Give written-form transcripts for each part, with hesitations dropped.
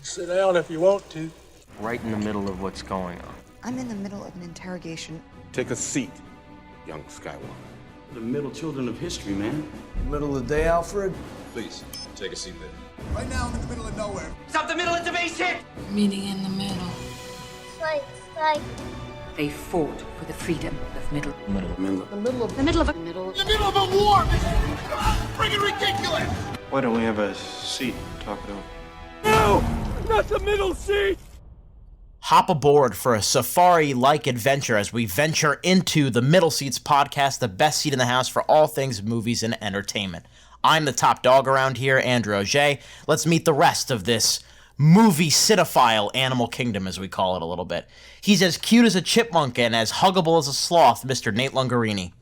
Sit down if you want to. Right in the middle of what's going on. I'm in the middle of an interrogation. Take a seat, young Skywalker. The middle children of history, man. Middle of the day, Alfred? Please, take a seat there. Right now, I'm in the middle of nowhere. Stop the middle, it's a base hit! Meeting in the middle. Like. They fought for the freedom of middle. The middle of a The middle of a In the middle of a war! This is freaking ridiculous! Why don't we have a seat and talk it over? No! Not the middle seat! Hop aboard for a safari-like adventure as we venture into the Middle Seats podcast, the best seat in the house for all things movies and entertainment. I'm the top dog around here, Andrew Auger. Let's meet the rest of this movie cinephile animal kingdom, as we call it a little bit. He's as cute as a chipmunk and as huggable as a sloth, Mr. Nate Lungarini.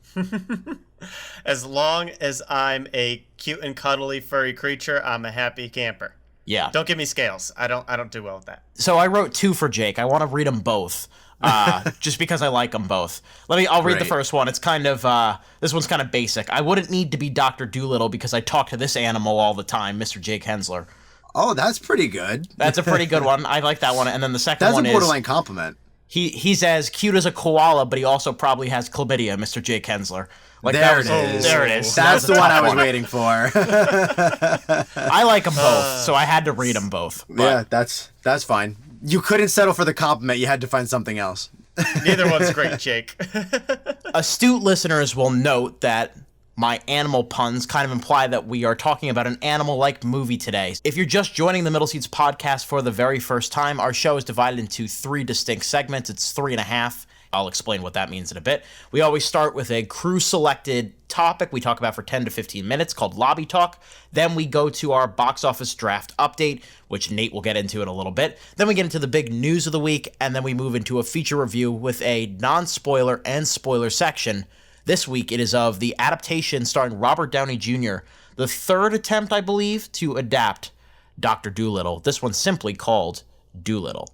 As long as I'm a cute and cuddly furry creature, I'm a happy camper. Yeah. Don't give me scales. I don't do well with that. So I wrote two for Jake. I want to read them both, just because I like them both. I'll read the first one. It's kind of, this one's kind of basic. I wouldn't need to be Dr. Dolittle because I talk to this animal all the time, Mr. Jake Hensler. Oh, that's pretty good. That's a pretty good one. I like that one. And then the second one is... That's a borderline compliment. He's as cute as a koala, but he also probably has chlamydia, Mr. Jake Hensler. There it is. There it is. That's the one I was waiting for. I like them both, so I had to read them both. But. Yeah, that's fine. You couldn't settle for the compliment. You had to find something else. Neither one's great, Jake. Astute listeners will note that my animal puns kind of imply that we are talking about an animal-like movie today. If you're just joining the Middle Seats podcast for the very first time, our show is divided into three distinct segments. It's 3.5. I'll explain what that means in a bit. We always start with a crew-selected topic we talk about for 10 to 15 minutes called Lobby Talk. Then we go to our box office draft update, which Nate will get into in a little bit. Then we get into the big news of the week, and then we move into a feature review with a non-spoiler and spoiler section. This week, it is of the adaptation starring Robert Downey Jr., the third attempt, I believe, to adapt Dr. Dolittle. This one's simply called Dolittle.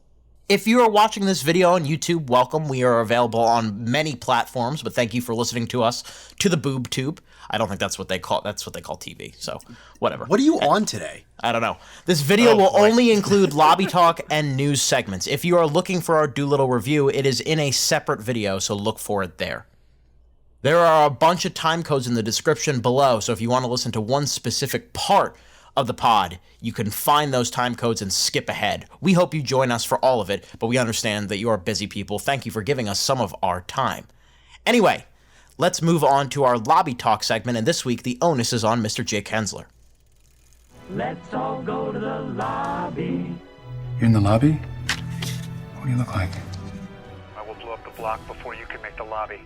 If you are watching this video on YouTube, welcome. We are available on many platforms, but thank you for listening to us to the boob tube. I don't think that's what they call TV, so whatever. What are you on today? I don't know. This video will only include lobby talk and news segments. If you are looking for our Dolittle review, it is in a separate video, so look for it there. There are a bunch of time codes in the description below, so if you want to listen to one specific part of the pod, you can find those time codes and skip ahead. We hope you join us for all of it, but we understand that you are busy people. Thank you for giving us some of our time. Anyway, let's move on to our lobby talk segment, and this week the onus is on Mr. Jake Hensler. Let's all go to the lobby. You're in the lobby? What do you look like? I will blow up the block before you can make the lobby.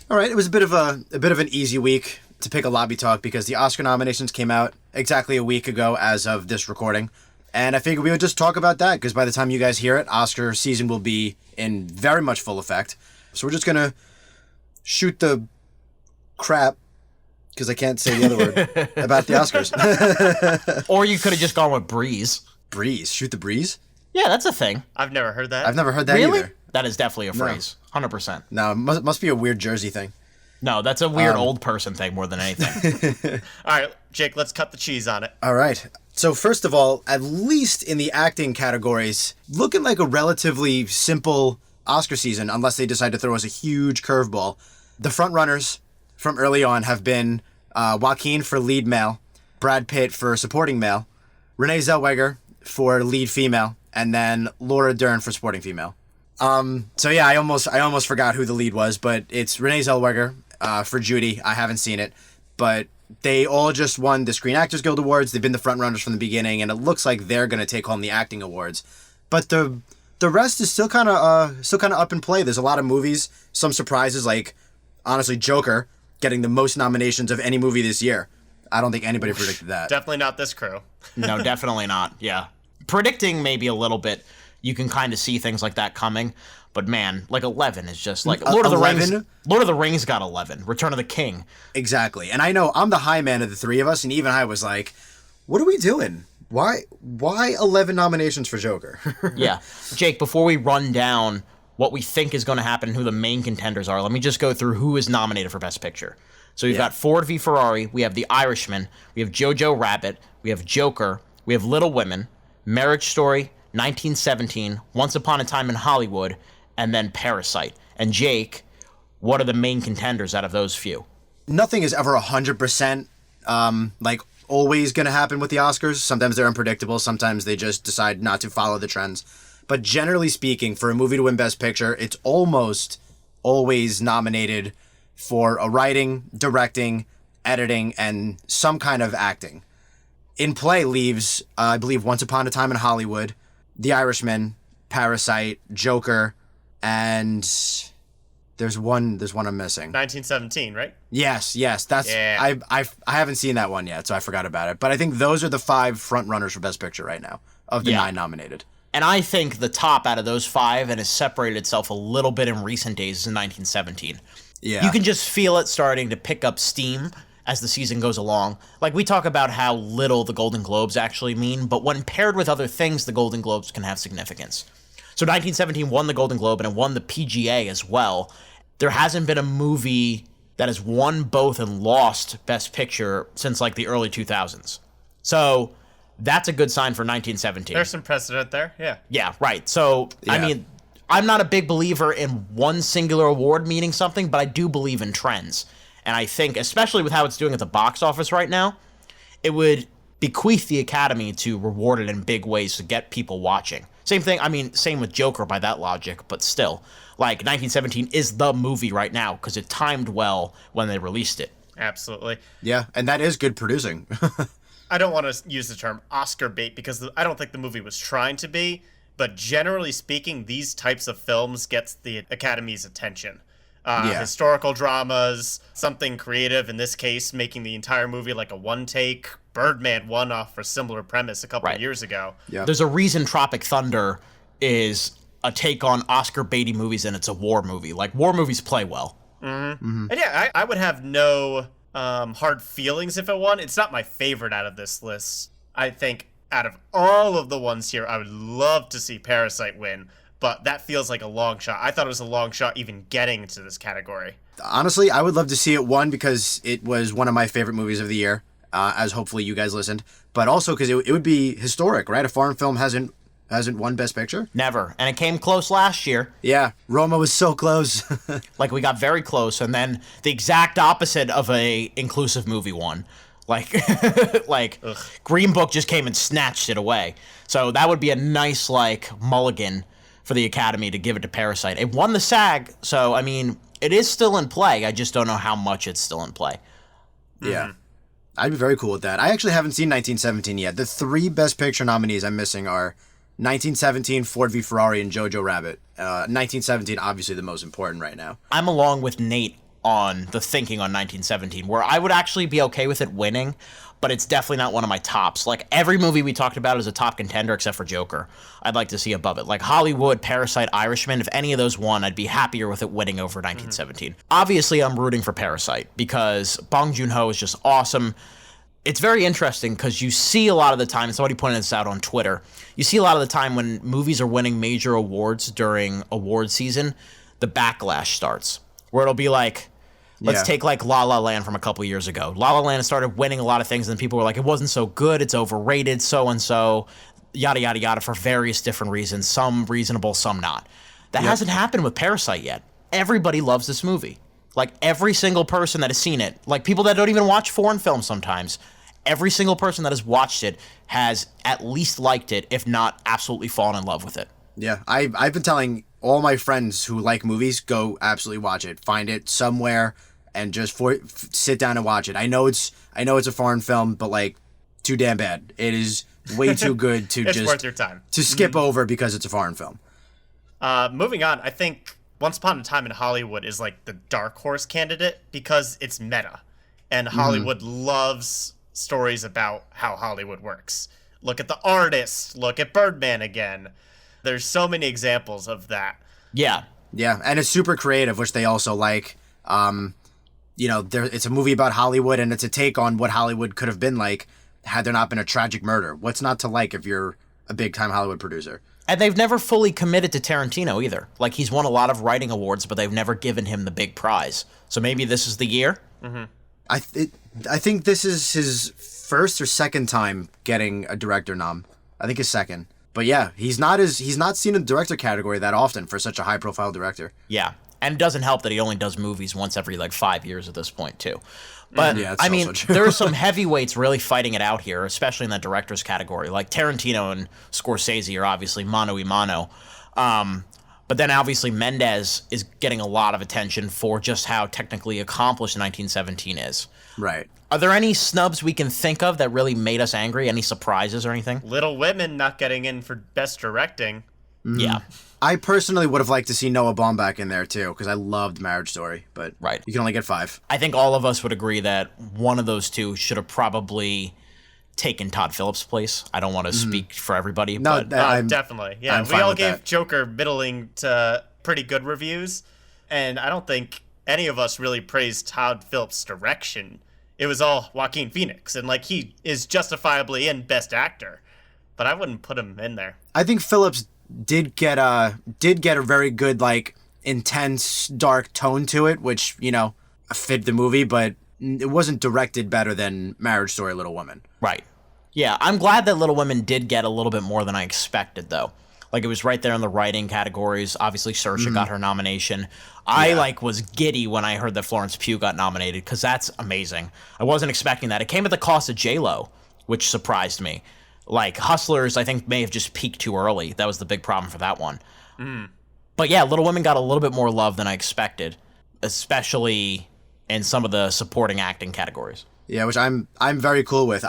All right, it was a bit of an easy week to pick a lobby talk because the Oscar nominations came out exactly a week ago as of this recording. And I figured we would just talk about that because by the time you guys hear it, Oscar season will be in very much full effect. So we're just going to shoot the crap, because I can't say the other word, about the Oscars. Or you could have just gone with breeze. Breeze? Shoot the breeze? Yeah, that's a thing. I've never heard that. I've never heard that either. That is definitely a phrase. 100%. No, it must be a weird Jersey thing. No, that's a weird old person thing more than anything. All right, Jake, let's cut the cheese on it. All right. So first of all, at least in the acting categories, looking like a relatively simple Oscar season, unless they decide to throw us a huge curveball. The front runners from early on have been Joaquin for lead male, Brad Pitt for supporting male, Renee Zellweger for lead female, and then Laura Dern for supporting female. So yeah, I almost forgot who the lead was, but it's Renee Zellweger for Judy. I haven't seen it, but they all just won the Screen Actors Guild Awards. They've been the front runners from the beginning, and it looks like they're going to take home the acting awards. But the rest is still kind of up in play. There's a lot of movies, some surprises, like honestly Joker getting the most nominations of any movie this year. I don't think anybody predicted that. Definitely not this crew. No, definitely not. Yeah, predicting maybe a little bit. You can kind of see things like that coming, but man, like 11 is just like Lord of the Rings. Lord of the Rings got 11. Return of the King. Exactly, and I know I'm the high man of the three of us, and even I was like, "What are we doing? Why 11 nominations for Joker?" Yeah, Jake. Before we run down what we think is going to happen and who the main contenders are, let me just go through who is nominated for Best Picture. So we've got Ford v Ferrari. We have The Irishman. We have Jojo Rabbit. We have Joker. We have Little Women. Marriage Story, 1917, Once Upon a Time in Hollywood, and then Parasite. And Jake, what are the main contenders out of those few? Nothing is ever 100% like always going to happen with the Oscars. Sometimes they're unpredictable. Sometimes they just decide not to follow the trends. But generally speaking, for a movie to win Best Picture, it's almost always nominated for a writing, directing, editing, and some kind of acting. In play leaves, I believe, Once Upon a Time in Hollywood, The Irishman, Parasite, Joker, and there's one I'm missing. 1917, right? Yes, that's I haven't seen that one yet, so I forgot about it. But I think those are the 5 front runners for Best Picture right now of the 9 nominated. And I think the top out of those 5, and has separated itself a little bit in recent days, is 1917. Yeah. You can just feel it starting to pick up steam as the season goes along. Like, we talk about how little the Golden Globes actually mean, but when paired with other things, the Golden Globes can have significance. So 1917 won the Golden Globe, and it won the PGA as well. There hasn't been a movie that has won both and lost Best Picture since, like, the early 2000s. So that's a good sign for 1917. There's some precedent there, yeah. Yeah, right. So, I mean, I'm not a big believer in one singular award meaning something, but I do believe in trends. And I think, especially with how it's doing at the box office right now, it would bequeath the Academy to reward it in big ways to get people watching. Same thing, I mean, same with Joker by that logic, but still. Like, 1917 is the movie right now because it timed well when they released it. Absolutely. Yeah, and that is good producing. I don't want to use the term Oscar bait because I don't think the movie was trying to be, but generally speaking, these types of films gets the Academy's attention. Historical dramas, something creative, in this case, making the entire movie like a one-take. Birdman won off for a similar premise a couple of years ago. Yeah. There's a reason Tropic Thunder is a take on Oscar baity movies, and it's a war movie. Like, war movies play well. Mm-hmm. Mm-hmm. And yeah, I would have no hard feelings if it won. It's not my favorite out of this list. I think out of all of the ones here, I would love to see Parasite win, but that feels like a long shot. I thought it was a long shot even getting into this category. Honestly, I would love to see it won because it was one of my favorite movies of the year, as hopefully you guys listened, but also because it would be historic, right? A foreign film hasn't won Best Picture? Never. And it came close last year. Yeah, Roma was so close. Like, we got very close, and then the exact opposite of a inclusive movie won. Like, Green Book just came and snatched it away. So that would be a nice, like, mulligan for the Academy to give it to Parasite. It won the SAG, so, I mean, it is still in play. I just don't know how much it's still in play. Yeah. Mm-hmm. I'd be very cool with that. I actually haven't seen 1917 yet. The 3 Best Picture nominees I'm missing are 1917, Ford v. Ferrari, and Jojo Rabbit. 1917, obviously the most important right now. I'm along with Nate on the thinking on 1917, where I would actually be okay with it winning, but it's definitely not one of my tops. Like, every movie we talked about is a top contender except for Joker. I'd like to see above it. Like Hollywood, Parasite, Irishman, if any of those won, I'd be happier with it winning over 1917. Obviously, I'm rooting for Parasite because Bong Joon-ho is just awesome. It's very interesting because you see a lot of the time, and somebody pointed this out on Twitter, you see a lot of the time when movies are winning major awards during award season, the backlash starts, where it'll be like, let's take like La La Land from a couple years ago. La La Land started winning a lot of things, and then people were like, it wasn't so good, it's overrated, so-and-so, yada, yada, yada, for various different reasons, some reasonable, some not. That hasn't happened with Parasite yet. Everybody loves this movie. Like, every single person that has seen it, like people that don't even watch foreign films sometimes, every single person that has watched it has at least liked it, if not absolutely fallen in love with it. Yeah, I've been telling all my friends who like movies, go absolutely watch it. Find it somewhere and just sit down and watch it. I know it's a foreign film, but like, too damn bad. It is way too good to it's just worth your time. To skip over because it's a foreign film. Moving on, I think Once Upon a Time in Hollywood is like the dark horse candidate because it's meta, and Hollywood loves stories about how Hollywood works. Look at The Artist. Look at Birdman again. There's so many examples of that. Yeah. Yeah, and it's super creative, which they also like. It's a movie about Hollywood, and it's a take on what Hollywood could have been like had there not been a tragic murder. What's not to like if you're a big-time Hollywood producer? And they've never fully committed to Tarantino either. Like, he's won a lot of writing awards, but they've never given him the big prize. So maybe this is the year? Mm-hmm. I think this is his first or second time getting a director nom. I think his second. But yeah, he's not seen in the director category that often for such a high profile director. Yeah. And it doesn't help that he only does movies once every 5 years at this point too. But yeah, I mean, there are some heavyweights really fighting it out here, especially in the director's category. Like Tarantino and Scorsese are obviously mano a mano. But then obviously Mendes is getting a lot of attention for just how technically accomplished 1917 is. Right. Are there any snubs we can think of that really made us angry? Any surprises or anything? Little Women not getting in for Best Directing. Yeah. I personally would have liked to see Noah Baumbach in there too, because I loved Marriage Story, but you can only get 5. I think all of us would agree that one of those two should have probably taken Todd Phillips' place. I don't want to speak for everybody. No, but definitely. Yeah, we all gave Joker middling to pretty good reviews, and I don't think any of us really praised Todd Phillips' direction. It was all Joaquin Phoenix, and he is justifiably in Best Actor, but I wouldn't put him in there. I think Phillips did get a very good intense dark tone to it, which fit the movie, but it wasn't directed better than Marriage Story, Little Women. Right. Yeah, I'm glad that Little Women did get a little bit more than I expected, though. It was right there in the writing categories. Obviously, Saoirse got her nomination. I was giddy when I heard that Florence Pugh got nominated, because that's amazing. I wasn't expecting that. It came at the cost of J-Lo, which surprised me. Hustlers, I think, may have just peaked too early. That was the big problem for that one. But yeah, Little Women got a little bit more love than I expected, especially in some of the supporting acting categories. Yeah, which I'm very cool with.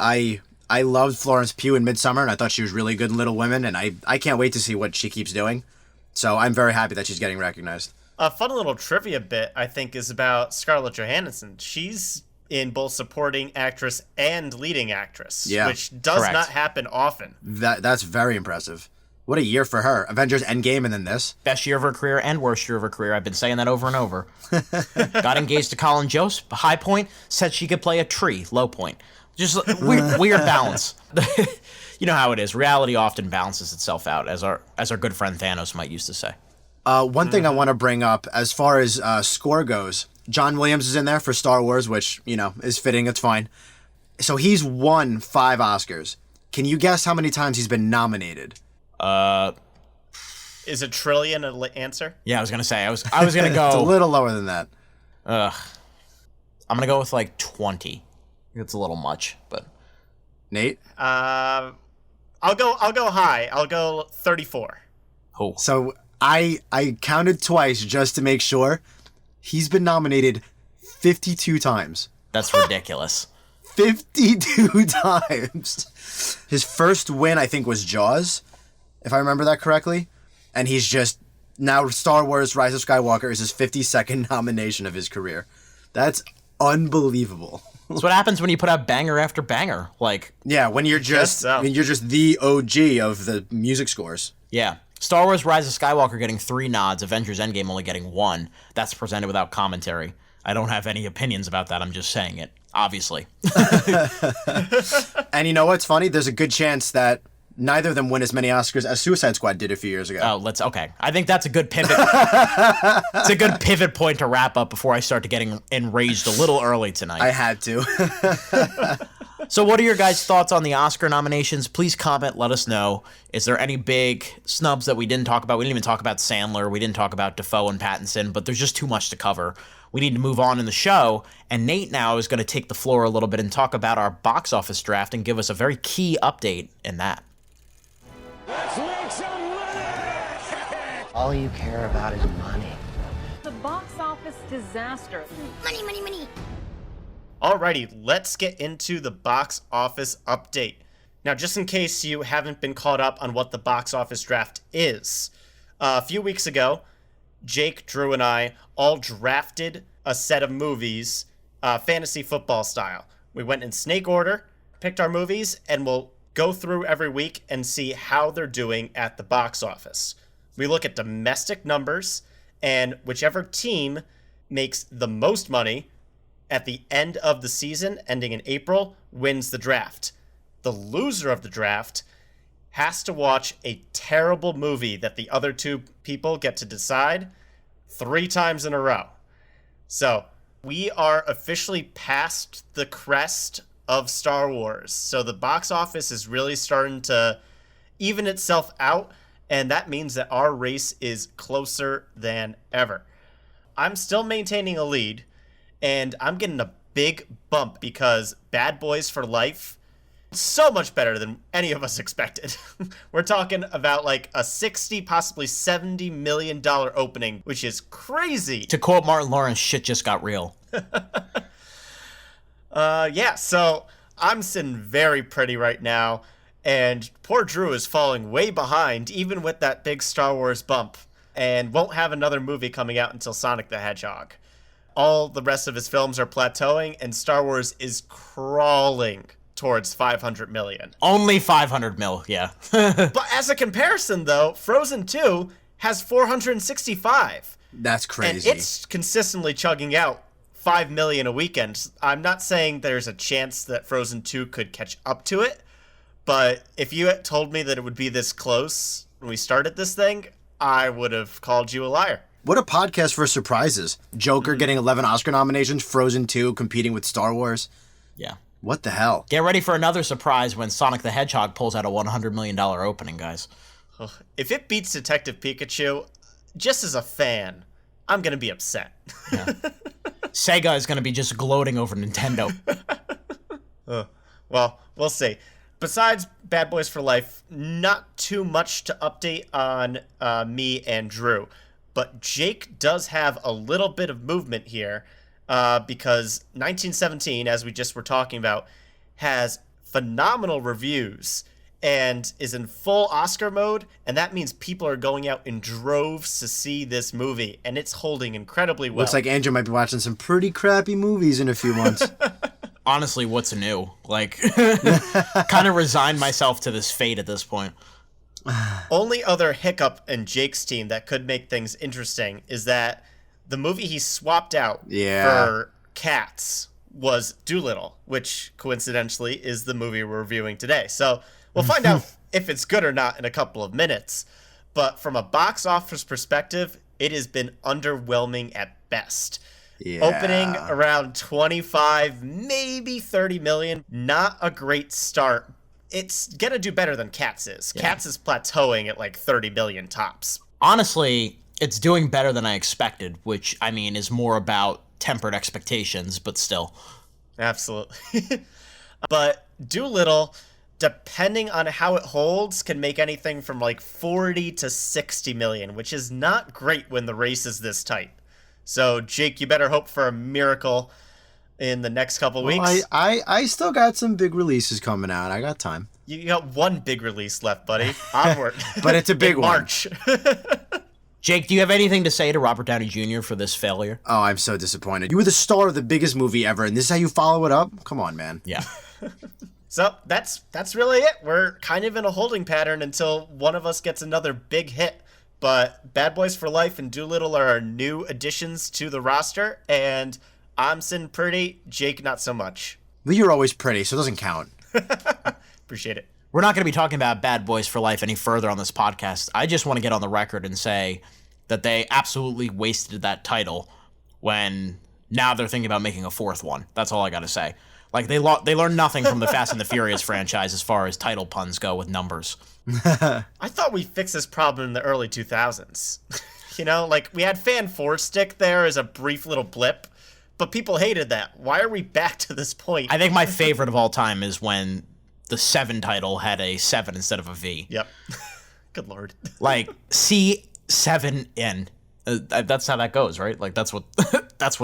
I loved Florence Pugh in Midsommar, and I thought she was really good in Little Women, and I can't wait to see what she keeps doing. So I'm very happy that she's getting recognized. A fun little trivia bit, I think, is about Scarlett Johansson. She's in both supporting actress and leading actress, which does not happen often. That's very impressive. What a year for her. Avengers Endgame and then this. Best year of her career and worst year of her career. I've been saying that over and over. Got engaged to Colin Jost. High point, said she could play a tree. Low point. Just weird balance. You know how it is. Reality often balances itself out, as our good friend Thanos might used to say. One thing I want to bring up, as far as score goes, John Williams is in there for Star Wars, which, is fitting. It's fine. So he's won 5 Oscars. Can you guess how many times he's been nominated? Is a trillion an answer? Yeah, I was gonna say. I was gonna go. It's a little lower than that. I'm gonna go with 20. It's a little much, but Nate. I'll go high. I'll go 34. Oh. So I counted twice just to make sure. He's been nominated 52 times. That's ridiculous. 52 times. His first win, I think, was Jaws, if I remember that correctly. And he's just now Star Wars Rise of Skywalker is his 52nd nomination of his career. That's unbelievable. That's what happens when you put out banger after banger. Yeah, when you're just the OG of the music scores. Yeah. Star Wars Rise of Skywalker getting 3 nods, Avengers Endgame only getting 1. That's presented without commentary. I don't have any opinions about that. I'm just saying it, obviously. And you know what's funny? There's a good chance that neither of them win as many Oscars as Suicide Squad did a few years ago. Oh, okay. I think that's a good pivot. It's a good pivot point to wrap up before I start to getting enraged a little early tonight. I had to. So what are your guys' thoughts on the Oscar nominations? Please comment, let us know. Is there any big snubs that we didn't talk about? We didn't even talk about Sandler. We didn't talk about Dafoe and Pattinson, but there's just too much to cover. We need to move on in the show, and Nate now is going to take the floor a little bit and talk about our box office draft and give us a very key update in that. Let's make some money! All you care about is money. The box office disaster. Money, money, money. Alrighty, let's get into the box office update. Now, just in case you haven't been caught up on what the box office draft is, a few weeks ago, Jake, Drew, and I all drafted a set of movies, fantasy football style. We went in snake order, picked our movies, and we'll go through every week and see how they're doing at the box office. We look at domestic numbers, and whichever team makes the most money at the end of the season, ending in April, wins the draft. The loser of the draft has to watch a terrible movie that the other 2 people get to decide 3 times in a row. So we are officially past the crest of Star Wars. So the box office is really starting to even itself out, and that means that our race is closer than ever. I'm still maintaining a lead, and I'm getting a big bump because Bad Boys for Life, so much better than any of us expected. We're talking about like a 60, possibly $70 million opening, which is crazy. To quote Martin Lawrence, shit just got real. Yeah, so I'm sitting very pretty right now, and poor Drew is falling way behind, even with that big Star Wars bump, and won't have another movie coming out until Sonic the Hedgehog. All the rest of his films are plateauing, and Star Wars is crawling towards 500 million. Only 500 mil, yeah. But as a comparison, though, Frozen 2 has 465. That's crazy. And it's consistently chugging out 5 million a weekend. I'm not saying there's a chance that Frozen 2 could catch up to it, but if you had told me that it would be this close when we started this thing, I would have called you a liar. What a podcast for surprises. Joker getting 11 Oscar nominations, Frozen 2 competing with Star Wars. Yeah. What the hell? Get ready for another surprise when Sonic the Hedgehog pulls out a $100 million opening, guys. If it beats Detective Pikachu, just as a fan, I'm going to be upset. Yeah. Sega is going to be just gloating over Nintendo. Well, we'll see. Besides Bad Boys for Life, not too much to update on me and Drew. But Jake does have a little bit of movement here because 1917, as we just were talking about, has phenomenal reviews and is in full Oscar mode, and that means people are going out in droves to see this movie, and it's holding incredibly well. Looks like Andrew might be watching some pretty crappy movies in a few months. Honestly, what's new? Like, kind of resigned myself to this fate at this point. Only other hiccup in Jake's team that could make things interesting is that the movie he swapped out for Cats was Dolittle, which coincidentally is the movie we're reviewing today. So we'll find out if it's good or not in a couple of minutes. But from a box office perspective, it has been underwhelming at best. Yeah. Opening around 25, maybe 30 million. Not a great start. It's gonna do better than Cats is. Yeah. Cats is plateauing at like 30 million tops. Honestly, it's doing better than I expected, which, I mean, is more about tempered expectations, but still. Absolutely. But Dolittle, depending on how it holds, can make anything from like 40 to 60 million, which is not great when the race is this tight. So, Jake, you better hope for a miracle in the next couple weeks. I still got some big releases coming out. I got time. You got one big release left, buddy. Onward. But it's a big one. March. Jake, do you have anything to say to Robert Downey Jr. for this failure? Oh, I'm so disappointed. You were the star of the biggest movie ever, and this is how you follow it up? Come on, man. Yeah. So that's really it. We're kind of in a holding pattern until one of us gets another big hit. But Bad Boys for Life and Dolittle are our new additions to the roster, and I'm sitting pretty. Jake, not so much. Well, you're always pretty, so it doesn't count. Appreciate it. We're not going to be talking about Bad Boys for Life any further on this podcast. I just want to get on the record and say that they absolutely wasted that title when now they're thinking about making a fourth one. That's all I got to say. Like, they learned nothing from the Fast and the Furious franchise as far as title puns go with numbers. I thought we fixed this problem in the early 2000s. You know, like, we had Fan 4 Stick there as a brief little blip, but people hated that. Why are we back to this point? I think my favorite of all time is when the 7 title had a 7 instead of a V. Yep. Good Lord. Like, C7N. That's how that goes, right? Like, that's what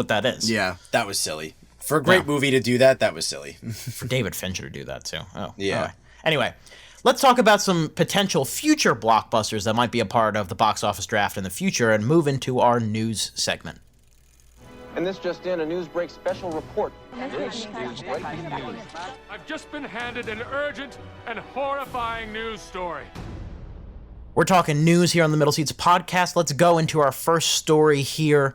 that is. Yeah, that was silly. For a great movie to do that was silly. For David Fincher to do that, too. Oh, yeah. Right. Anyway, let's talk about some potential future blockbusters that might be a part of the box office draft in the future and move into our news segment. And this just in, a Newsbreak special report. This is breaking news. I've just been handed an urgent and horrifying news story. We're talking news here on the Middle Seats podcast. Let's go into our first story here.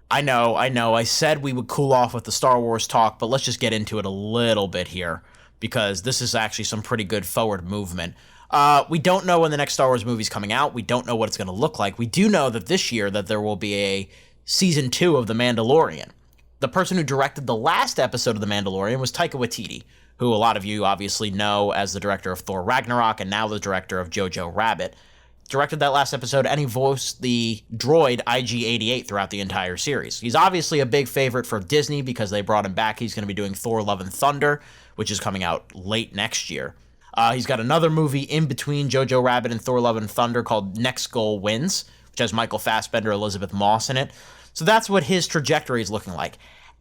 I know. I said we would cool off with the Star Wars talk, but let's just get into it a little bit here because this is actually some pretty good forward movement. We don't know when the next Star Wars movie is coming out. We don't know what it's going to look like. We do know that this year that there will be a Season 2 of The Mandalorian. The person who directed the last episode of The Mandalorian was Taika Waititi, who a lot of you obviously know as the director of Thor Ragnarok and now the director of Jojo Rabbit, directed that last episode, and he voiced the droid IG-88 throughout the entire series. He's obviously a big favorite for Disney because they brought him back. He's going to be doing Thor Love and Thunder, which is coming out late next year. He's got another movie in between Jojo Rabbit and Thor Love and Thunder called Next Goal Wins, which has Michael Fassbender, Elizabeth Moss in it. So that's what his trajectory is looking like.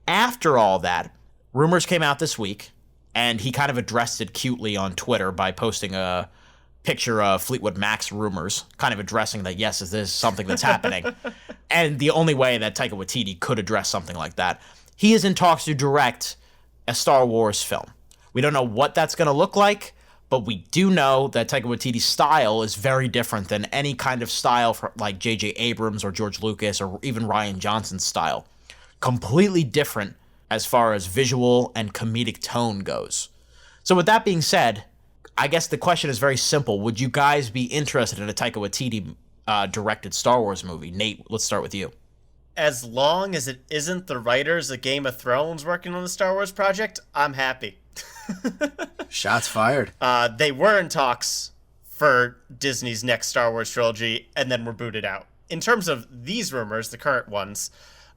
After all that, rumors came out this week, and he kind of addressed it cutely on Twitter by posting a picture of Fleetwood Mac's rumors, kind of addressing that, yes, this is something that's happening. And the only way that Taika Waititi could address something like that, he is in talks to direct a Star Wars film. We don't know what that's going to look like, but we do know that Taika Waititi's style is very different than any kind of style for like J.J. Abrams or George Lucas or even Rian Johnson's style. Completely different as far as visual and comedic tone goes. So with that being said, I guess the question is very simple. Would you guys be interested in a Taika Waititi directed Star Wars movie? Nate, let's start with you. As long as it isn't the writers of Game of Thrones working on the Star Wars project, I'm happy. Shots fired. They were in talks for Disney's next Star Wars trilogy and then were booted out. In terms of these rumors, the current ones,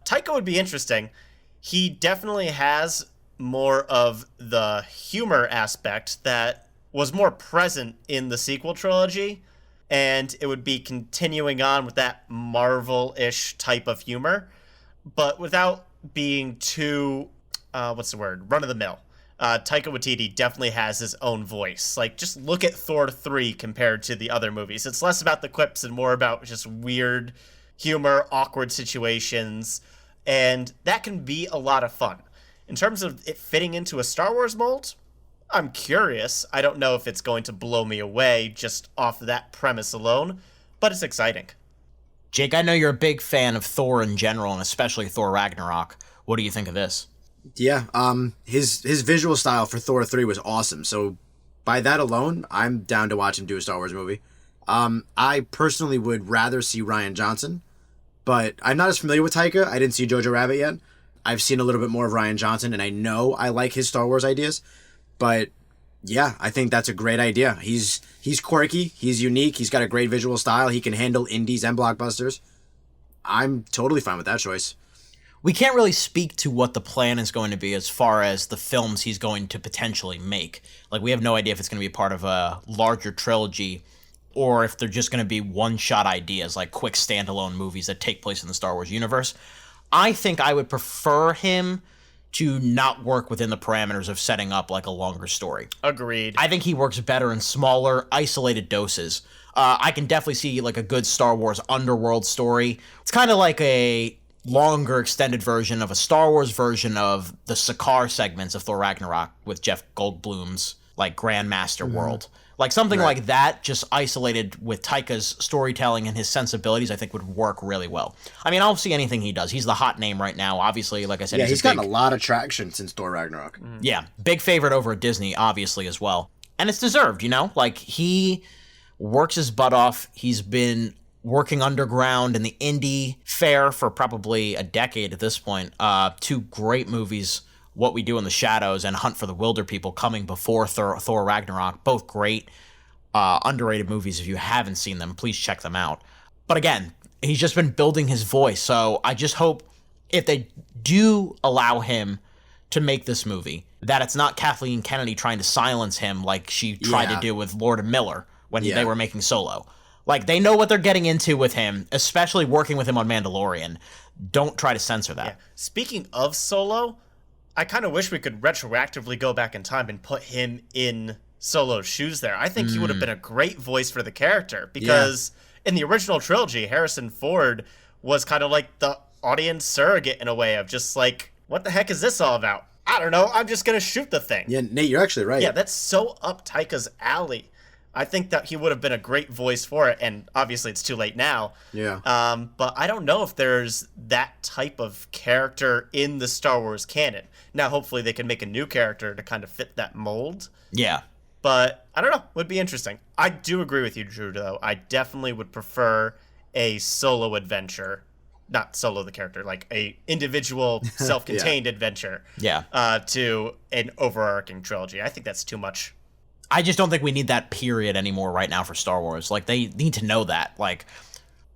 Taika would be interesting. He definitely has more of the humor aspect that was more present in the sequel trilogy, and it would be continuing on with that Marvel-ish type of humor, but without being too, run-of-the-mill. Taika Waititi definitely has his own voice. Like, just look at Thor 3 compared to the other movies. It's less about the quips and more about just weird humor, awkward situations, and that can be a lot of fun. In terms of it fitting into a Star Wars mold, I'm curious. I don't know if it's going to blow me away just off that premise alone, but it's exciting. Jake, I know you're a big fan of Thor in general, and especially Thor Ragnarok. What do you think of this? Yeah, his visual style for Thor 3 was awesome. So by that alone, I'm down to watch him do a Star Wars movie. I personally would rather see Rian Johnson, but I'm not as familiar with Taika. I didn't see Jojo Rabbit yet. I've seen a little bit more of Rian Johnson, and I know I like his Star Wars ideas. But yeah, I think that's a great idea. He's quirky, he's unique, he's got a great visual style, he can handle indies and blockbusters. I'm totally fine with that choice. We can't really speak to what the plan is going to be as far as the films he's going to potentially make. Like, we have no idea if it's going to be part of a larger trilogy or if they're just going to be one-shot ideas, like quick standalone movies that take place in the Star Wars universe. I think I would prefer him to not work within the parameters of setting up like a longer story. Agreed. I think he works better in smaller, isolated doses. I can definitely see like a good Star Wars underworld story. It's kind of like a longer extended version of a Star Wars version of the Sakaar segments of Thor Ragnarok with Jeff Goldblum's like Grandmaster world. Like something like that, just isolated with Taika's storytelling and his sensibilities, I think would work really well. I mean, I'll see anything he does. He's the hot name right now. Obviously, like I said, he's gotten a lot of traction since Thor Ragnarok. Yeah, big favorite over at Disney, obviously, as well. And it's deserved, you know? Like, he works his butt off. He's been working underground in the indie fair for probably a decade at this point. Two great movies, What We Do in the Shadows and Hunt for the Wilder People, coming before Thor Ragnarok. Both great, underrated movies. If you haven't seen them, please check them out. But again, he's just been building his voice. So I just hope if they do allow him to make this movie, that it's not Kathleen Kennedy trying to silence him like she tried to do with Lord and Miller when they were making Solo. Like, they know what they're getting into with him, especially working with him on Mandalorian. Don't try to censor that. Yeah. Speaking of Solo, I kind of wish we could retroactively go back in time and put him in Solo's shoes there. I think he would have been a great voice for the character because in the original trilogy, Harrison Ford was kind of like the audience surrogate in a way of just like, what the heck is this all about? I don't know. I'm just going to shoot the thing. Yeah, Nate, you're actually right. Yeah, that's so up Taika's alley. I think that he would have been a great voice for it, and obviously it's too late now. Yeah. But I don't know if there's that type of character in the Star Wars canon. Now, hopefully they can make a new character to kind of fit that mold. Yeah. But I don't know. Would be interesting. I do agree with you, Drew, though. I definitely would prefer a solo adventure not Solo the character, like a individual self-contained adventure to an overarching trilogy. I think that's too much. I just don't think we need that period anymore right now for Star Wars. Like, they need to know that. Like,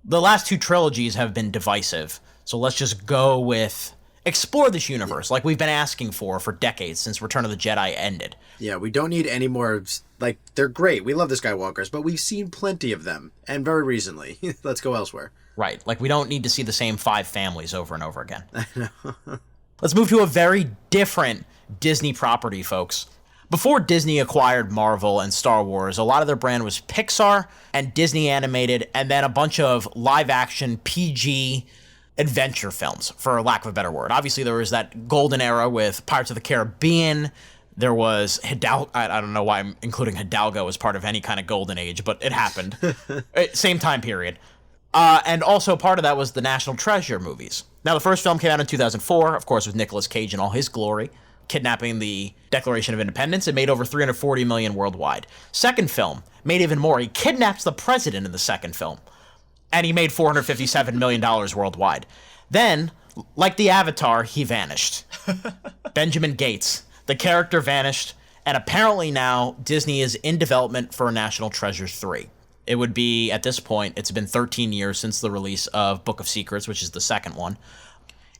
the last 2 trilogies have been divisive, so let's just go with explore this universe like we've been asking for decades since Return of the Jedi ended. Yeah, we don't need any more, like, they're great. We love the Skywalkers, but we've seen plenty of them, and very recently. Let's go elsewhere. Right, like we don't need to see the same 5 families over and over again. I know. Let's move to a very different Disney property, folks. Before Disney acquired Marvel and Star Wars, a lot of their brand was Pixar and Disney Animated, and then a bunch of live-action PG adventure films, for lack of a better word. Obviously, there was that golden era with Pirates of the Caribbean. There was Hidalgo. I don't know why I'm including Hidalgo as part of any kind of golden age, but it happened. Same time period. And also part of that was the National Treasure movies. Now, the first film came out in 2004, of course, with Nicolas Cage in all his glory, kidnapping the Declaration of Independence. It made over $340 million worldwide. Second film made even more. He kidnaps the president in the second film, and he made $457 million worldwide. Then, like the Avatar, he vanished. Benjamin Gates, the character, vanished, and apparently now Disney is in development for National Treasure 3. It would be, at this point, it's been 13 years since the release of Book of Secrets, which is the second one.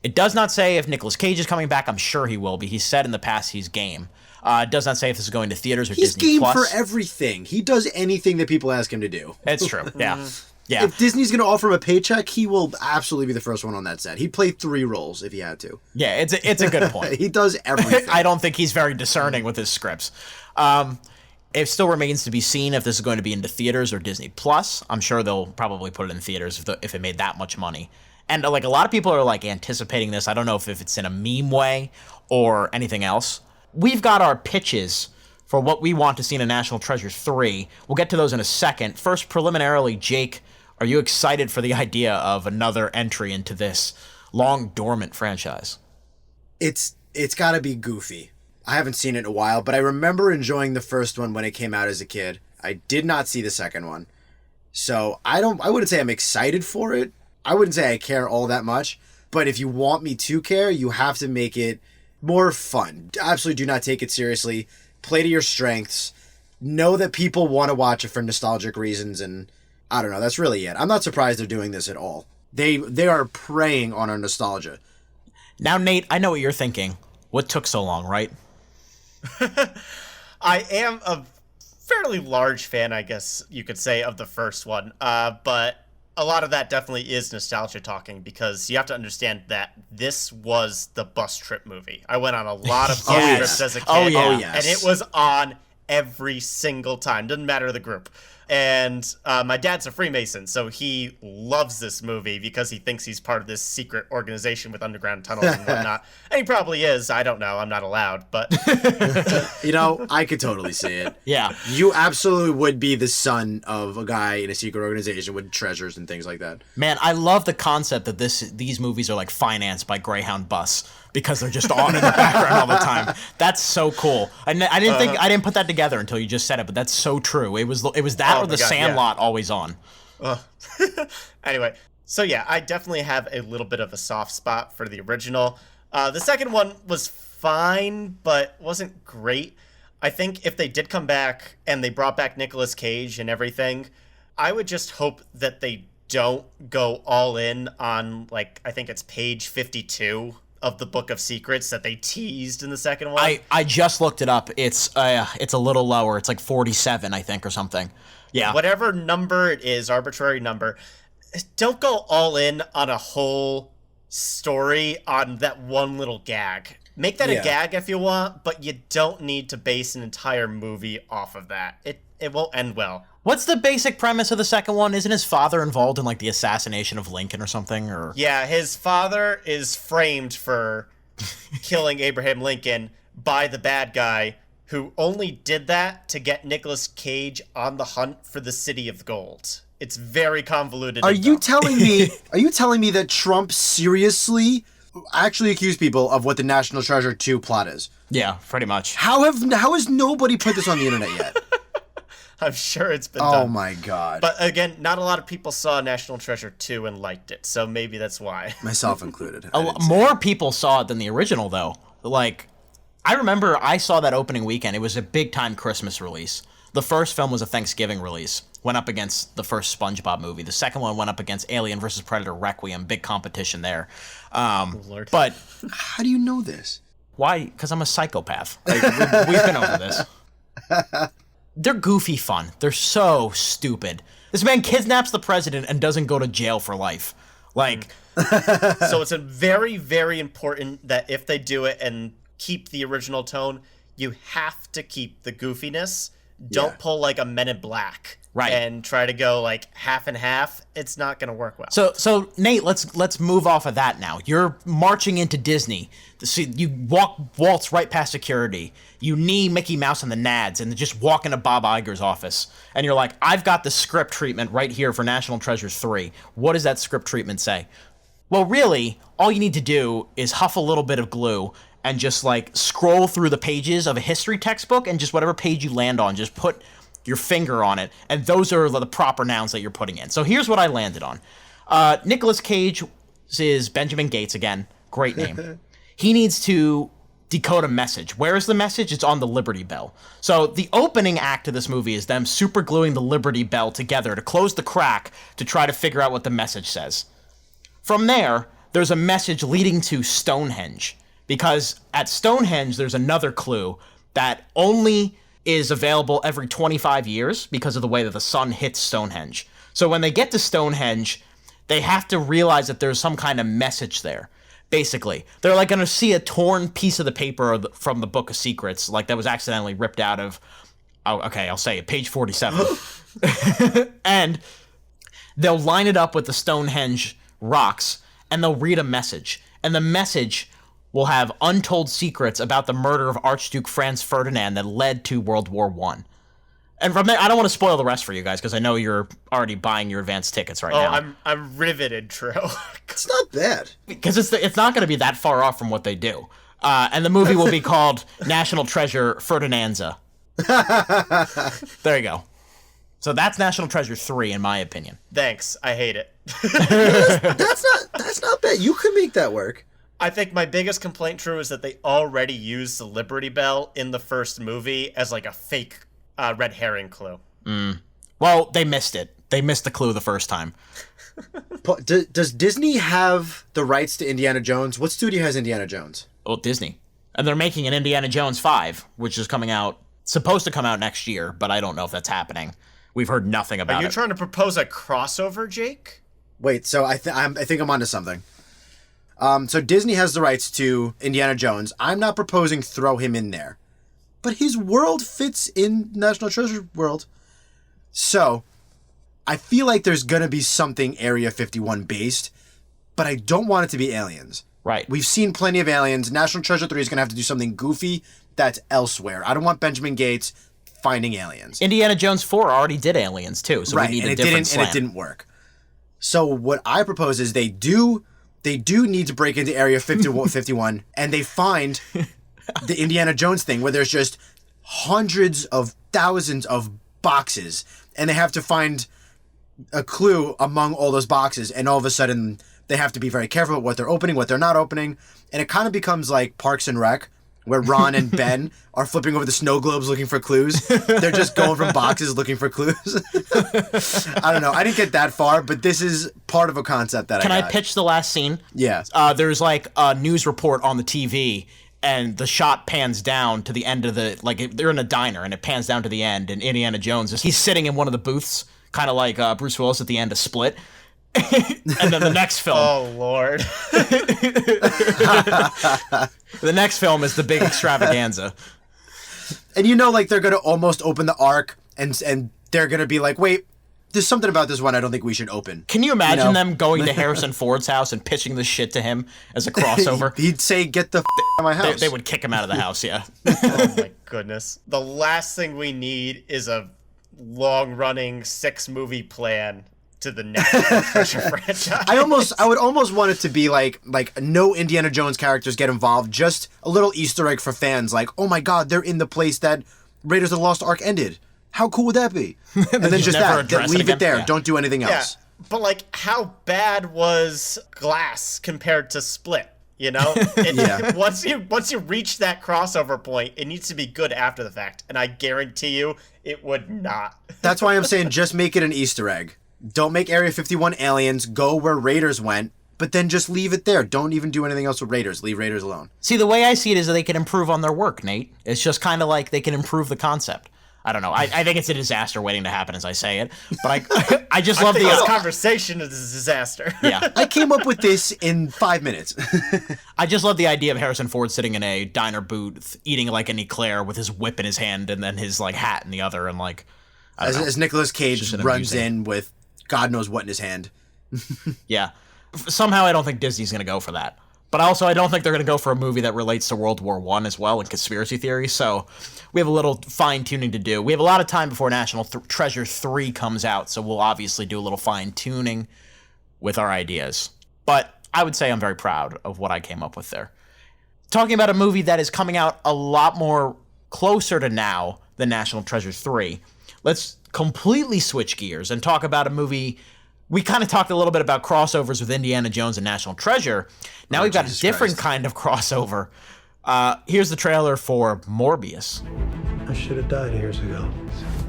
It does not say if Nicolas Cage is coming back. I'm sure he will be. He's said in the past he's game. It does not say if this is going to theaters or Disney+. He's game for everything. He does anything that people ask him to do. It's true, yeah. Yeah. If Disney's going to offer him a paycheck, he will absolutely be the first one on that set. He'd play 3 roles if he had to. Yeah, it's a good point. He does everything. I don't think he's very discerning with his scripts. It still remains to be seen if this is going to be into theaters or Disney+. I'm sure they'll probably put it in theaters if it made that much money. And like a lot of people are like anticipating this. I don't know if it's in a meme way or anything else. We've got our pitches for what we want to see in a National Treasure 3. We'll get to those in a second. First, preliminarily, Jake, are you excited for the idea of another entry into this long dormant franchise? It's got to be goofy. I haven't seen it in a while, but I remember enjoying the first one when it came out as a kid. I did not see the second one. So I wouldn't say I'm excited for it. I wouldn't say I care all that much, but if you want me to care, you have to make it more fun. Absolutely do not take it seriously. Play to your strengths. Know that people want to watch it for nostalgic reasons, and I don't know, that's really it. I'm not surprised they're doing this at all. They are preying on our nostalgia. Now, Nate, I know what you're thinking. What took so long, right? I am a fairly large fan, I guess you could say, of the first one, but a lot of that definitely is nostalgia talking, because you have to understand that this was the bus trip movie. I went on a lot of bus trips as a kid, and it was on every single time. Doesn't matter the group. And my dad's a Freemason, so he loves this movie because he thinks he's part of this secret organization with underground tunnels and whatnot. And he probably is. I don't know. I'm not allowed, but... You know, I could totally see it. Yeah. You absolutely would be the son of a guy in a secret organization with treasures and things like that. Man, I love the concept that these movies are like financed by Greyhound Bus, because they're just on in the background all the time. That's so cool. I didn't put that together until you just said it, but that's so true. It was that or the Sandlot always on. Anyway, so yeah, I definitely have a little bit of a soft spot for the original. The second one was fine, but wasn't great. I think if they did come back and they brought back Nicolas Cage and everything, I would just hope that they don't go all in on, like, I think it's page 52 of the Book of Secrets that they teased in the second one. I just looked it up. It's a little lower. It's like 47, I think, or something. Yeah. Whatever number it is, arbitrary number, don't go all in on a whole story on that one little gag. Make that a gag if you want, but you don't need to base an entire movie off of that. It won't end well. What's the basic premise of the second one? Isn't his father involved in like the assassination of Lincoln or something? Or yeah, his father is framed for killing Abraham Lincoln by the bad guy, who only did that to get Nicolas Cage on the hunt for the City of Gold. It's very convoluted. Are you telling me that Trump seriously actually accused people of what the National Treasure 2 plot is? Yeah, pretty much. How has nobody put this on the internet yet? I'm sure it's been done. Oh my god. But again, not a lot of people saw National Treasure 2 and liked it, so maybe that's why. Myself included. More people saw it than the original, though. Like, I remember I saw that opening weekend. It was a big-time Christmas release. The first film was a Thanksgiving release. Went up against the first SpongeBob movie. The second one went up against Alien vs. Predator Requiem. Big competition there. Lord. But how do you know this? Why? Because I'm a psychopath. Like, we've been over this. They're goofy fun. They're so stupid. This man kidnaps the president and doesn't go to jail for life. Like, so it's a very, very important that if they do it and keep the original tone, you have to keep the goofiness. Don't pull like a Men in Black. Right. And try to go like half and half. It's not going to work well. So Nate, let's move off of that now. You're marching into Disney. So you waltz right past security. You knee Mickey Mouse and the Nads and just walk into Bob Iger's office. And you're like, I've got the script treatment right here for National Treasure 3. What does that script treatment say? Well, really, all you need to do is huff a little bit of glue and just like scroll through the pages of a history textbook, and just whatever page you land on, just put your finger on it, and those are the proper nouns that you're putting in. So here's what I landed on. Nicolas Cage is Benjamin Gates again. Great name. He needs to decode a message. Where is the message? It's on the Liberty Bell. So the opening act of this movie is them super gluing the Liberty Bell together to close the crack to try to figure out what the message says. From there, there's a message leading to Stonehenge, because at Stonehenge there's another clue that only is available every 25 years because of the way that the sun hits Stonehenge. So when they get to Stonehenge, they have to realize that there's some kind of message there. Basically, they're like going to see a torn piece of the paper from the Book of Secrets, like that was accidentally ripped out of, I'll say it, page 47. And they'll line it up with the Stonehenge rocks, and they'll read a message. And the message will have untold secrets about the murder of Archduke Franz Ferdinand that led to World War I. And from there, I don't want to spoil the rest for you guys, because I know you're already buying your advanced tickets right now. I'm riveted, True. It's not bad. Because it's not going to be that far off from what they do. And the movie will be called National Treasure Ferdinanza. There you go. So that's National Treasure 3, in my opinion. Thanks. I hate it. That's not bad. You could make that work. I think my biggest complaint, True, is that they already used the Liberty Bell in the first movie as like a fake red herring clue. Well, they missed it. They missed the clue the first time. Does Disney have the rights to Indiana Jones? What studio has Indiana Jones? Well, Disney. And they're making an Indiana Jones 5, which is supposed to come out next year, but I don't know if that's happening. We've heard nothing about it. Are you trying to propose a crossover, Jake? Wait, so I think I'm onto something. So Disney has the rights to Indiana Jones. I'm not proposing throw him in there, but his world fits in National Treasure world. So I feel like there's going to be something Area 51 based, but I don't want it to be aliens. Right. We've seen plenty of aliens. National Treasure 3 is going to have to do something goofy that's elsewhere. I don't want Benjamin Gates finding aliens. Indiana Jones 4 already did aliens too, so right, we need and a different slant. And it didn't work. So what I propose is they do need to break into Area 51 and they find the Indiana Jones thing where there's just hundreds of thousands of boxes and they have to find a clue among all those boxes, and all of a sudden they have to be very careful about what they're opening, what they're not opening, and it kind of becomes like Parks and Rec, where Ron and Ben are flipping over the snow globes looking for clues. They're just going from boxes looking for clues. I don't know. I didn't get that far, but this is part of a concept that Can I pitch the last scene? Yeah. There's like a news report on the TV, and the shot pans down to the end of they're in a diner, and it pans down to the end, and Indiana Jones he's sitting in one of the booths, kind of like Bruce Willis at the end of Split. And then the next film. Oh, Lord. The next film is the big extravaganza. And they're going to almost open the Ark, and they're going to be like, wait, there's something about this one I don't think we should open. Can you imagine them going to Harrison Ford's house and pitching this shit to him as a crossover? He'd say, get the out of my house. They would kick him out of the house, yeah. Oh, my goodness. The last thing we need is a long-running 6-movie plan to the National Treasure franchise. I would almost want it to be like no Indiana Jones characters get involved, just a little Easter egg for fans, like, oh my god, they're in the place that Raiders of the Lost Ark ended. How cool would that be? And then just that. Then leave it there. Yeah. Don't do anything else. But, like, how bad was Glass compared to Split? You know? Once you reach that crossover point, it needs to be good after the fact. And I guarantee you, it would not. That's why I'm saying just make it an Easter egg. Don't make Area 51 aliens. Go where Raiders went. But then just leave it there. Don't even do anything else with Raiders. Leave Raiders alone. See, the way I see it is that they can improve on their work, Nate. It's just kind of like they can improve the concept. I don't know. I think it's a disaster waiting to happen as I say it. But I just love this conversation is a disaster. Yeah. I came up with this in 5 minutes. I just love the idea of Harrison Ford sitting in a diner booth eating like an eclair with his whip in his hand and then his like hat in the other and like as Nicolas Cage runs in with God knows what in his hand. Yeah. Somehow I don't think Disney's going to go for that. But also I don't think they're going to go for a movie that relates to World War I as well and conspiracy theories. So we have a little fine-tuning to do. We have a lot of time before National Treasure 3 comes out, so we'll obviously do a little fine-tuning with our ideas. But I would say I'm very proud of what I came up with there. Talking about a movie that is coming out a lot more closer to now than National Treasure 3, let's completely switch gears and talk about a movie. We kind of talked a little bit about crossovers with Indiana Jones and National Treasure. Now we've got a different kind of crossover. Here's the trailer for Morbius. I should have died years ago,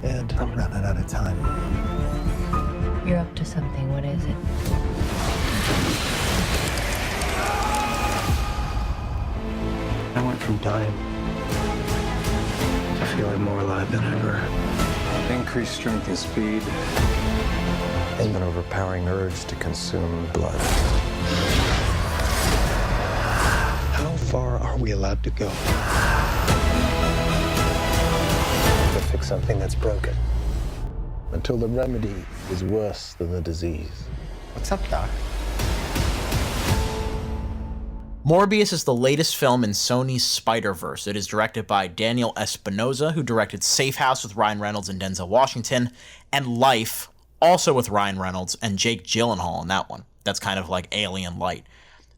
and I'm running out of time. You're up to something. What is it? I went from dying to feeling more alive than ever. Increased strength and speed, and an overpowering urge to consume blood. How far are we allowed to go to fix something that's broken? Until the remedy is worse than the disease. What's up, Doc? Morbius is the latest film in Sony's Spider-Verse. It is directed by Daniel Espinosa, who directed Safe House with Ryan Reynolds and Denzel Washington, and Life, also with Ryan Reynolds and Jake Gyllenhaal in that one. That's kind of like Alien Light.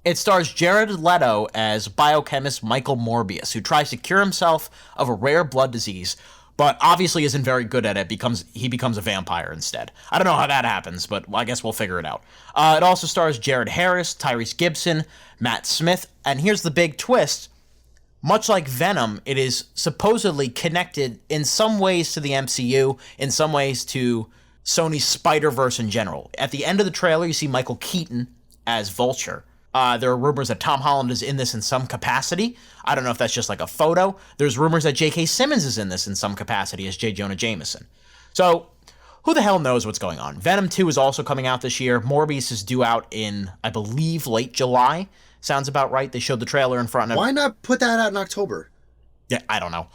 It stars Jared Leto as biochemist Michael Morbius, who tries to cure himself of a rare blood disease, but obviously isn't very good at it. He becomes a vampire instead. I don't know how that happens, but I guess we'll figure it out. It also stars Jared Harris, Tyrese Gibson, Matt Smith, and here's the big twist. Much like Venom, it is supposedly connected in some ways to the MCU, in some ways to Sony's Spider-Verse in general. At the end of the trailer, you see Michael Keaton as Vulture. There are rumors that Tom Holland is in this in some capacity. I don't know if that's just like a photo. There's rumors that J.K. Simmons is in this in some capacity as J. Jonah Jameson. So, who the hell knows what's going on? Venom 2 is also coming out this year. Morbius is due out in, I believe, late July. Sounds about right. They showed the trailer in front of... Why not put that out in October? Yeah, I don't know.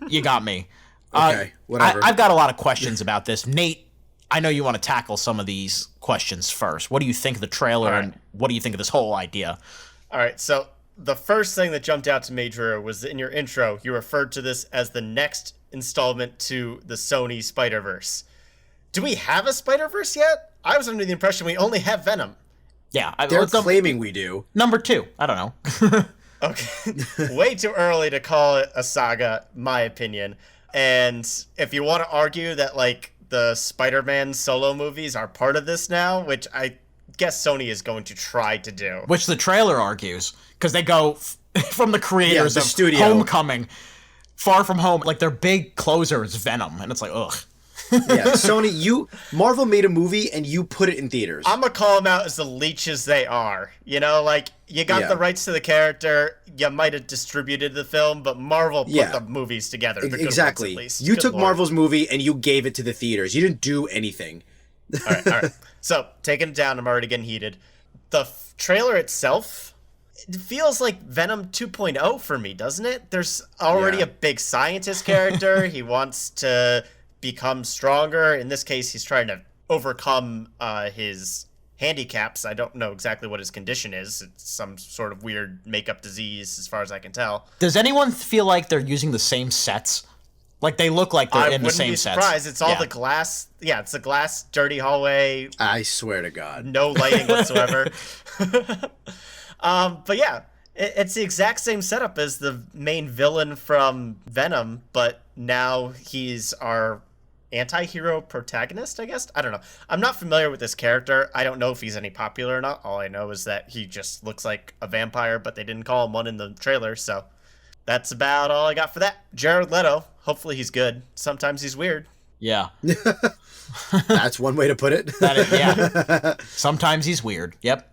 You got me. Okay, whatever. I've got a lot of questions about this. Nate, I know you want to tackle some of these questions first. What do you think of the trailer, and what do you think of this whole idea? All right, so the first thing that jumped out to me, Drew, was in your intro, you referred to this as the next installment to the Sony Spider-Verse. Do we have a Spider-Verse yet? I was under the impression we only have Venom. Yeah. They're claiming we do. Number 2. I don't know. Okay. Way too early to call it a saga, my opinion. And if you want to argue that, like, the Spider-Man solo movies are part of this now, which I guess Sony is going to try to do. Which the trailer argues, because they go from the creators of studio. Homecoming, Far From Home, like their big closer is Venom, and it's like, ugh. Yeah, Sony, Marvel made a movie and you put it in theaters. I'm gonna call them out as the leeches they are. You know, like, you got the rights to the character, you might have distributed the film, but Marvel put the movies together. The exactly. good ones, at least. You took Marvel's movie and you gave it to the theaters. You didn't do anything. All right. So, taking it down, I'm already getting heated. The trailer itself, it feels like Venom 2.0 for me, doesn't it? There's already a big scientist character. He wants to become stronger. In this case, he's trying to overcome his handicaps. I don't know exactly what his condition is. It's some sort of weird makeup disease, as far as I can tell. Does anyone feel like they're using the same sets? Like, they look like they're in the same sets. I wouldn't be surprised. It's all the glass. Yeah, it's a glass, dirty hallway. I swear to God. No lighting whatsoever. But yeah, It's the exact same setup as the main villain from Venom, but now he's our anti-hero protagonist, I guess? I don't know. I'm not familiar with this character. I don't know if he's any popular or not. All I know is that he just looks like a vampire, but they didn't call him one in the trailer, so that's about all I got for that. Jared Leto. Hopefully he's good. Sometimes he's weird. Yeah. That's one way to put it. Yeah. Sometimes he's weird. Yep.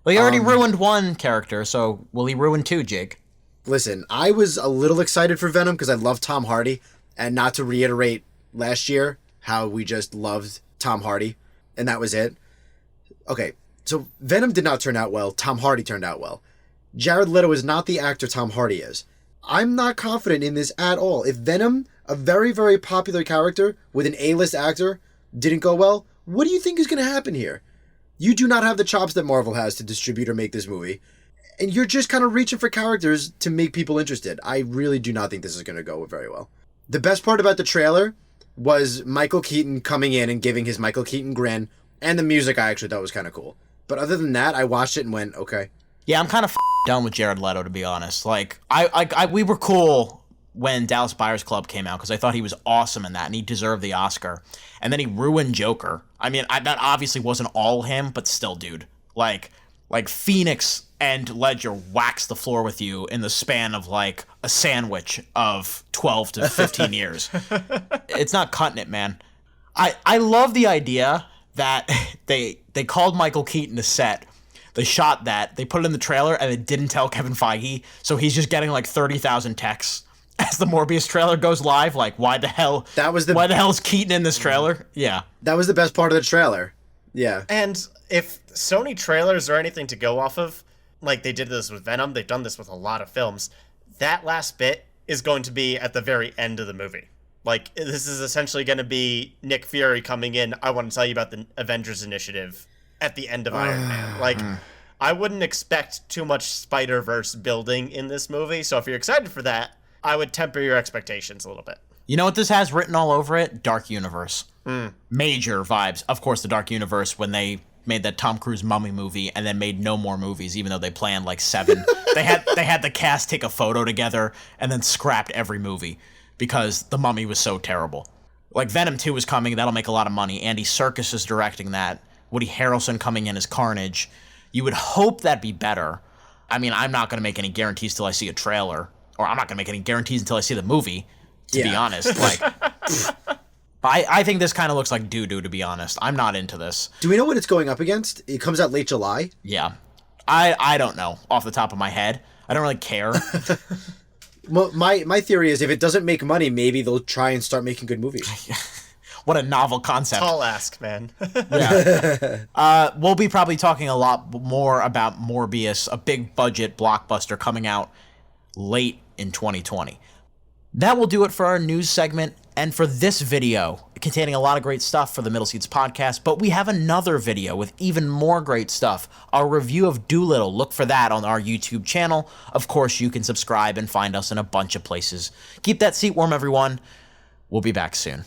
Well, he already ruined one character, so will he ruin two, Jake? Listen, I was a little excited for Venom because I love Tom Hardy, and not to reiterate last year how we just loved Tom Hardy, and that was it. Okay, so Venom did not turn out well. Tom Hardy turned out well. Jared Leto is not the actor Tom Hardy is. I'm not confident in this at all. If Venom, a very, very popular character with an A-list actor, didn't go well, what do you think is going to happen here? You do not have the chops that Marvel has to distribute or make this movie, and you're just kind of reaching for characters to make people interested. I really do not think this is going to go very well. The best part about the trailer was Michael Keaton coming in and giving his Michael Keaton grin, and the music I actually thought was kind of cool. But other than that, I watched it and went, okay. Yeah, I'm kind of done with Jared Leto, to be honest. Like, we were cool when Dallas Buyers Club came out because I thought he was awesome in that and he deserved the Oscar. And then he ruined Joker. I mean, that obviously wasn't all him, but still, dude. Like Phoenix and Ledger waxed the floor with you in the span of like a sandwich of 12 to 15 years. It's not cutting it, man. I love the idea that they called Michael Keaton to set. They shot that, they put it in the trailer, and they didn't tell Kevin Feige, so he's just getting like 30,000 texts as the Morbius trailer goes live. Like, why the hell is Keaton in this trailer? Yeah. That was the best part of the trailer. Yeah. And if Sony trailers are anything to go off of, like they did this with Venom, they've done this with a lot of films, that last bit is going to be at the very end of the movie. Like, this is essentially going to be Nick Fury coming in, I want to tell you about the Avengers Initiative at the end of Iron Man. Like, I wouldn't expect too much Spider-Verse building in this movie, so if you're excited for that, I would temper your expectations a little bit. You know what this has written all over it? Dark Universe. Major vibes. Of course, the Dark Universe, when they made that Tom Cruise Mummy movie and then made no more movies, even though they planned like 7. They had the cast take a photo together and then scrapped every movie because the Mummy was so terrible. Like, Venom 2 is coming. That'll make a lot of money. Andy Serkis is directing that. Woody Harrelson coming in as Carnage. You would hope that'd be better. I mean, I'm not going to make any guarantees till I see a trailer. Or I'm not going to make any guarantees until I see the movie, to be honest. Like, I think this kind of looks like doo-doo, to be honest. I'm not into this. Do we know what it's going up against? It comes out late July? Yeah. I don't know off the top of my head. I don't really care. Well, my theory is if it doesn't make money, maybe they'll try and start making good movies. What a novel concept. Tall ask, man. Yeah. We'll be probably talking a lot more about Morbius, a big budget blockbuster coming out late in 2020. That will do it for our news segment and for this video containing a lot of great stuff for the Middle Seats podcast, but we have another video with even more great stuff, our review of Doolittle. Look for that on our YouTube channel. Of course, you can subscribe and find us in a bunch of places. Keep that seat warm, everyone. We'll be back soon.